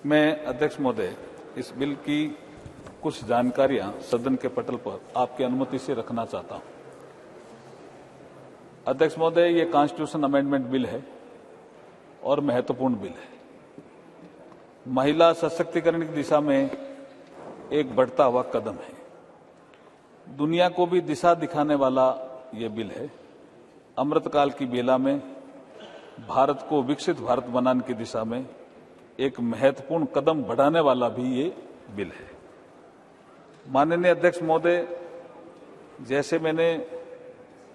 मैं अध्यक्ष महोदय इस बिल की कुछ जानकारियां सदन के पटल पर आपकी अनुमति से रखना चाहता हूं। अध्यक्ष महोदय, ये कॉन्स्टिट्यूशन अमेंडमेंट बिल है और महत्वपूर्ण बिल है। महिला सशक्तिकरण की दिशा में एक बढ़ता हुआ कदम है। दुनिया को भी दिशा दिखाने वाला ये बिल है। अमृतकाल की बेला में भारत को विकसित भारत बनाने की दिशा में एक महत्वपूर्ण कदम बढ़ाने वाला भी ये बिल है। माननीय अध्यक्ष महोदय, जैसे मैंने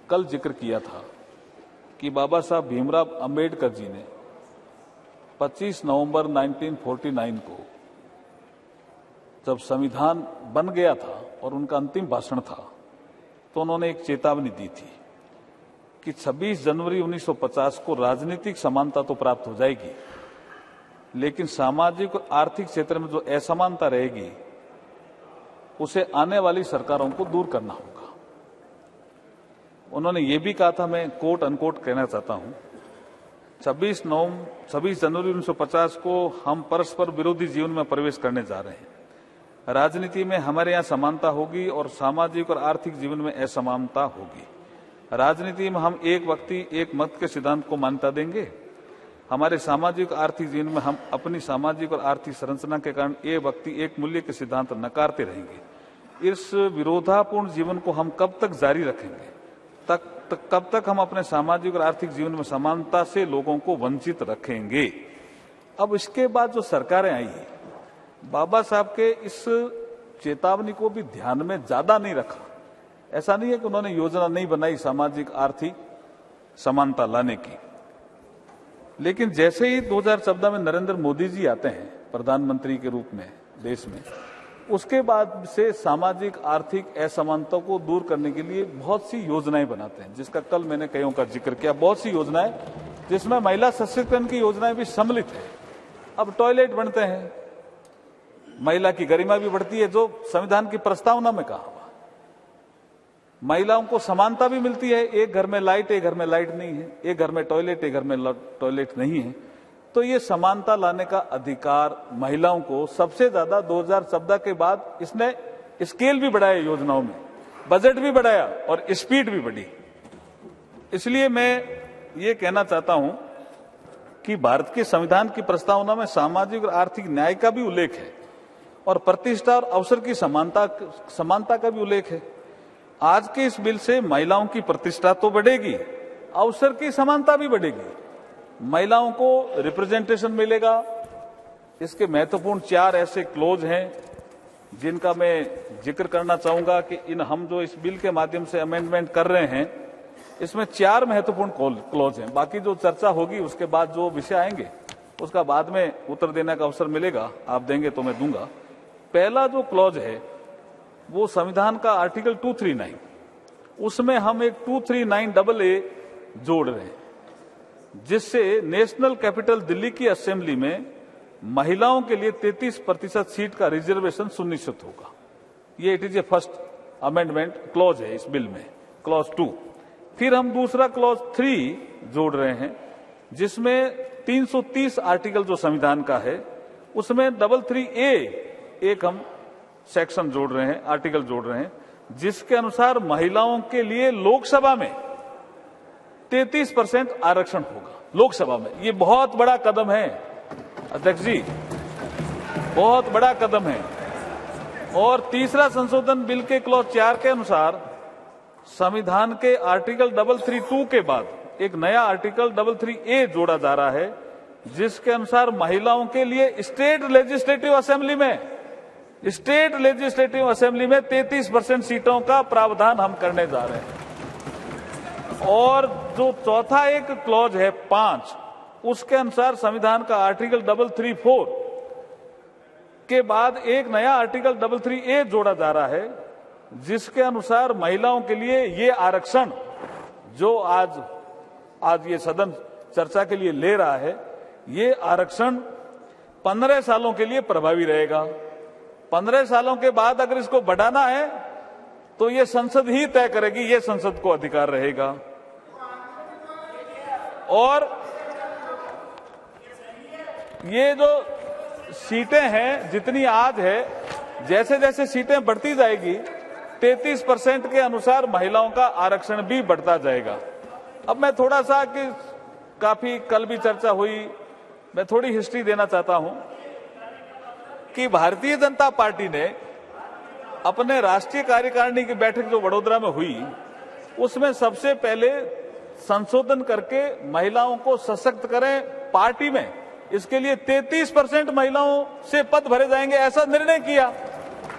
कल जिक्र किया था कि बाबा साहब भीमराव अंबेडकर जी ने 25 नवंबर 1949 को जब संविधान बन गया था और उनका अंतिम भाषण था तो उन्होंने एक चेतावनी दी थी कि 26 जनवरी 1950 को राजनीतिक समानता तो प्राप्त हो जाएगी, लेकिन सामाजिक और आर्थिक क्षेत्र में जो असमानता रहेगी उसे आने वाली सरकारों को दूर करना होगा। उन्होंने ये भी कहा था, मैं कोट अनकोट कहना चाहता हूं, 26 जनवरी 1950 को हम परस्पर विरोधी जीवन में प्रवेश करने जा रहे हैं। राजनीति में हमारे यहाँ समानता होगी और सामाजिक और आर्थिक जीवन में असमानता होगी। राजनीति में हम एक व्यक्ति एक मत के सिद्धांत को मान्यता देंगे। हमारे सामाजिक आर्थिक जीवन में हम अपनी सामाजिक और आर्थिक संरचना के कारण एक व्यक्ति एक मूल्य के सिद्धांत नकारते रहेंगे। इस विरोधापूर्ण जीवन को हम कब तक जारी रखेंगे? कब तक हम अपने सामाजिक और आर्थिक जीवन में समानता से लोगों को वंचित रखेंगे? अब इसके बाद जो सरकारें आई है, बाबा साहब के इस चेतावनी को भी ध्यान में ज्यादा नहीं रखा। ऐसा नहीं है कि उन्होंने योजना नहीं बनाई सामाजिक आर्थिक समानता लाने की, लेकिन जैसे ही 2014 में नरेंद्र मोदी जी आते हैं प्रधानमंत्री के रूप में देश में, उसके बाद से सामाजिक आर्थिक असमानता को दूर करने के लिए बहुत सी योजनाएं बनाते हैं, जिसका कल मैंने कईयों का जिक्र किया। बहुत सी योजनाएं जिसमें महिला सशक्तिकरण की योजनाएं भी सम्मिलित है। अब टॉयलेट बनते हैं, महिला की गरिमा भी बढ़ती है, जो संविधान की प्रस्तावना में कहा हुआ। महिलाओं को समानता भी मिलती है, एक घर में लाइट एक घर में लाइट नहीं है, एक घर में टॉयलेट एक घर में टॉयलेट नहीं है। तो ये समानता लाने का अधिकार महिलाओं को सबसे ज्यादा 2014 के बाद इसने स्केल भी बढ़ाया, योजनाओं में बजट भी बढ़ाया और स्पीड भी बढ़ी। इसलिए मैं ये कहना चाहता हूं कि भारत के संविधान की प्रस्तावना में सामाजिक और आर्थिक न्याय का भी उल्लेख है और प्रतिष्ठा और अवसर की समानता का भी उल्लेख है। आज के इस बिल से महिलाओं की प्रतिष्ठा तो बढ़ेगी, अवसर की समानता भी बढ़ेगी, महिलाओं को रिप्रेजेंटेशन मिलेगा। इसके महत्वपूर्ण 4 ऐसे क्लोज हैं जिनका मैं जिक्र करना चाहूंगा कि हम जो इस बिल के माध्यम से अमेंडमेंट कर रहे हैं, इसमें 4 महत्वपूर्ण क्लोज हैं। बाकी जो चर्चा होगी उसके बाद जो विषय आएंगे उसका बाद में उत्तर देने का अवसर मिलेगा, आप देंगे तो मैं दूंगा। पहला जो क्लॉज है वो संविधान का आर्टिकल 239, उसमें हम एक 239AA जोड़ रहे हैं, जिससे नेशनल कैपिटल दिल्ली की असेंबली में महिलाओं के लिए 33% सीट का रिजर्वेशन सुनिश्चित होगा। ये it is a first amendment clause है इस बिल में, क्लॉज 2। फिर हम दूसरा क्लॉज 3 जोड़ रहे हैं, जिसमें 330 आर्टिकल जो संविधान का है उसमें 33A एक हम सेक्शन जोड़ रहे हैं, आर्टिकल जोड़ रहे हैं, जिसके अनुसार महिलाओं के लिए लोकसभा में 33% आरक्षण होगा। लोकसभा में ये बहुत बड़ा कदम है अध्यक्ष जी, बहुत बड़ा कदम है। और तीसरा संशोधन बिल के क्लॉज 4 के अनुसार संविधान के आर्टिकल 332 के बाद एक नया आर्टिकल 33A जोड़ा जा रहा है, जिसके अनुसार महिलाओं के लिए स्टेट लेजिस्लेटिव असेंबली में 33% सीटों का प्रावधान हम करने जा रहे हैं। और जो चौथा एक क्लॉज है 5, उसके अनुसार संविधान का आर्टिकल 334 के बाद एक नया आर्टिकल 33A जोड़ा जा रहा है, जिसके अनुसार महिलाओं के लिए ये आरक्षण जो आज ये सदन चर्चा के लिए ले रहा है, ये आरक्षण 15 सालों के लिए प्रभावी रहेगा। 15 सालों के बाद अगर इसको बढ़ाना है तो ये संसद ही तय करेगी, ये संसद को अधिकार रहेगा। और ये जो सीटें हैं जितनी आज है, जैसे जैसे सीटें बढ़ती जाएगी 33% के अनुसार महिलाओं का आरक्षण भी बढ़ता जाएगा। अब मैं थोड़ा सा कि काफी कल भी चर्चा हुई, मैं थोड़ी हिस्ट्री देना चाहता हूं कि भारतीय जनता पार्टी ने अपने राष्ट्रीय कार्यकारिणी की बैठक जो वडोदरा में हुई, उसमें सबसे पहले संशोधन करके महिलाओं को सशक्त करें पार्टी में, इसके लिए 33% महिलाओं से पद भरे जाएंगे, ऐसा निर्णय किया।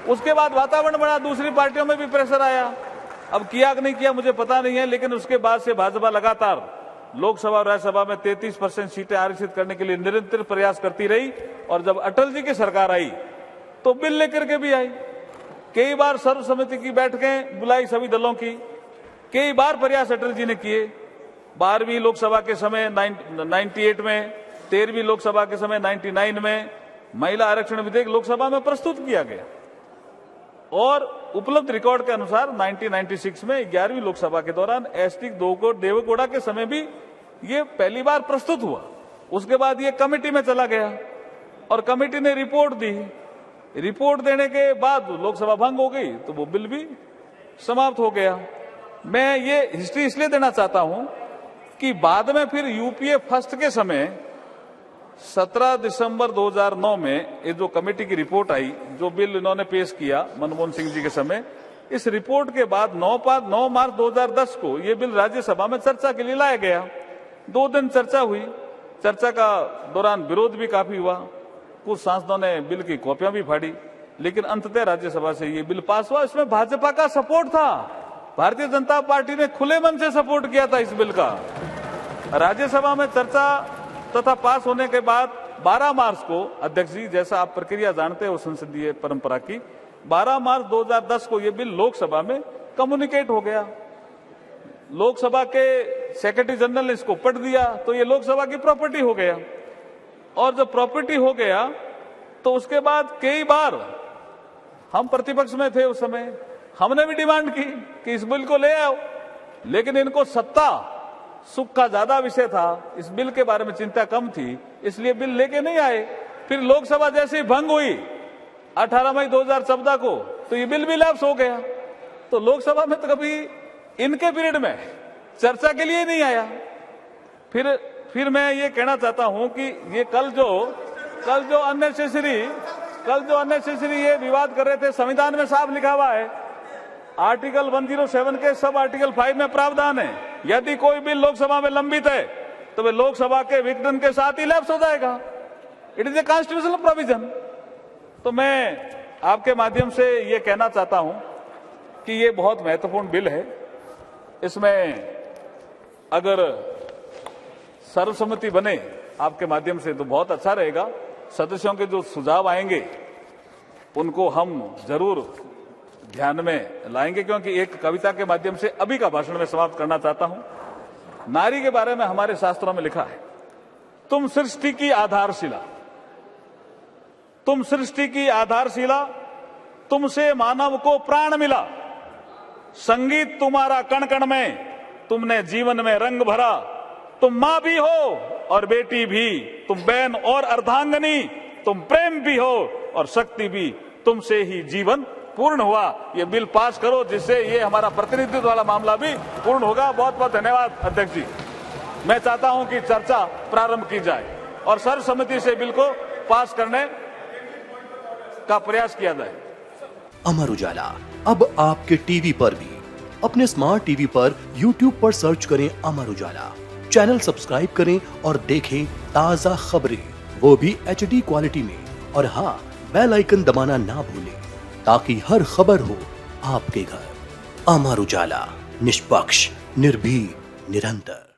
उसके बाद वातावरण बना, दूसरी पार्टियों में भी प्रेशर आया। अब किया कि नहीं किया मुझे पता नहीं है, लेकिन उसके बाद से भाजपा लगातार लोकसभा और राज्यसभा में 33% सीटें आरक्षित करने के लिए निरंतर प्रयास करती रही। और जब अटल जी की सरकार आई तो बिल लेकर के भी आई। कई बार सर्वसम्मति की बैठकें बुलाई सभी दलों की, कई बार प्रयास अटल जी ने किए। 12वीं लोकसभा के समय 98 में, 13वीं लोकसभा के समय 99 में महिला आरक्षण विधेयक लोकसभा में प्रस्तुत किया गया और उपलब्ध रिकॉर्ड के अनुसार 1996 में 11वीं लोकसभा के दौरान एसटी देवेगौड़ा के समय भी ये पहली बार प्रस्तुत हुआ। उसके बाद ये कमेटी में चला गया और कमेटी ने रिपोर्ट दी। रिपोर्ट देने के बाद लोकसभा भंग हो गई तो वो बिल भी समाप्त हो गया। मैं ये हिस्ट्री इसलिए देना चाहता हूं कि बाद में फिर यूपीए फर्स्ट के समय 17 दिसंबर 2009 में ये जो कमेटी की रिपोर्ट आई, जो बिल इन्होंने पेश किया मनमोहन सिंह जी के समय, इस रिपोर्ट के बाद 9 मार्च 2010 को ये बिल राज्यसभा में चर्चा के लिए लाया गया। 2 दिन चर्चा हुई। चर्चा का दौरान विरोध भी काफी हुआ, कुछ सांसदों ने बिल की कॉपियां भी फाड़ी, लेकिन अंततः राज्यसभा से ये बिल पास हुआ। इसमें भाजपा का सपोर्ट था, भारतीय जनता पार्टी ने खुले मन से सपोर्ट किया था इस बिल का। राज्यसभा में चर्चा तथा पास होने के बाद 12 मार्च को, अध्यक्ष जी जैसा आप प्रक्रिया जानते हो संसदीय परंपरा की, 12 मार्च 2010 को ये बिल लोकसभा में कम्युनिकेट हो गया। लोकसभा के सेक्रेटरी जनरल ने इसको पढ़ दिया तो ये लोकसभा की प्रॉपर्टी हो गया। और जब प्रॉपर्टी हो गया तो उसके बाद कई बार हम प्रतिपक्ष में थे उस समय, हमने भी डिमांड की कि इस बिल को ले आओ, लेकिन इनको सत्ता सुख का ज्यादा विषय था, इस बिल के बारे में चिंता कम थी, इसलिए बिल लेके नहीं आए। फिर लोकसभा जैसे ही भंग हुई 18 मई 2014 को तो ये बिल भी लैप्स हो गया। तो लोकसभा में तो कभी इनके पीरियड में चर्चा के लिए नहीं आया। फिर मैं ये कहना चाहता हूं कि ये कल जो अननेसेसरी ये विवाद कर रहे थे, संविधान में साफ लिखा हुआ है, आर्टिकल 107 के सब आर्टिकल 5 में प्रावधान है, यदि कोई बिल लोकसभा में लंबित है तो वे लोकसभा के विघटन के साथ ही लैप्स हो जाएगा। It is a constitutional provision. तो मैं आपके माध्यम से ये कहना चाहता हूं कि ये बहुत महत्वपूर्ण बिल है। इसमें अगर सर्वसम्मति बने आपके माध्यम से तो बहुत अच्छा रहेगा। सदस्यों के जो सुझाव आएंगे उनको हम जरूर ध्यान में लाएंगे, क्योंकि एक कविता के माध्यम से अभी का भाषण में समाप्त करना चाहता हूं। नारी के बारे में हमारे शास्त्रों में लिखा है, तुम सृष्टि की आधारशिला, तुम सृष्टि की आधारशिला, तुमसे मानव को प्राण मिला, संगीत तुम्हारा कण कण में, तुमने जीवन में रंग भरा, तुम मां भी हो और बेटी भी, तुम बहन और अर्धांगनी, तुम प्रेम भी हो और शक्ति भी, तुमसे ही जीवन पूर्ण हुआ। ये बिल पास करो जिससे ये हमारा प्रतिनिधित्व वाला मामला भी पूर्ण होगा। बहुत बहुत धन्यवाद अध्यक्ष जी। मैं चाहता हूं कि चर्चा प्रारंभ की जाए और सर्वसम्मति से बिल को पास करने का प्रयास किया जाए। अमर उजाला अब आपके टीवी पर भी। अपने स्मार्ट टीवी पर YouTube पर सर्च करें अमर उजाला, चैनल सब्सक्राइब करें और देखें ताजा खबरें, वो भी HD क्वालिटी में। और हाँ, बेल आइकन दबाना ना भूलें ताकि हर खबर हो आपके घर। अमर उजाला, निष्पक्ष, निर्भीक, निरंतर।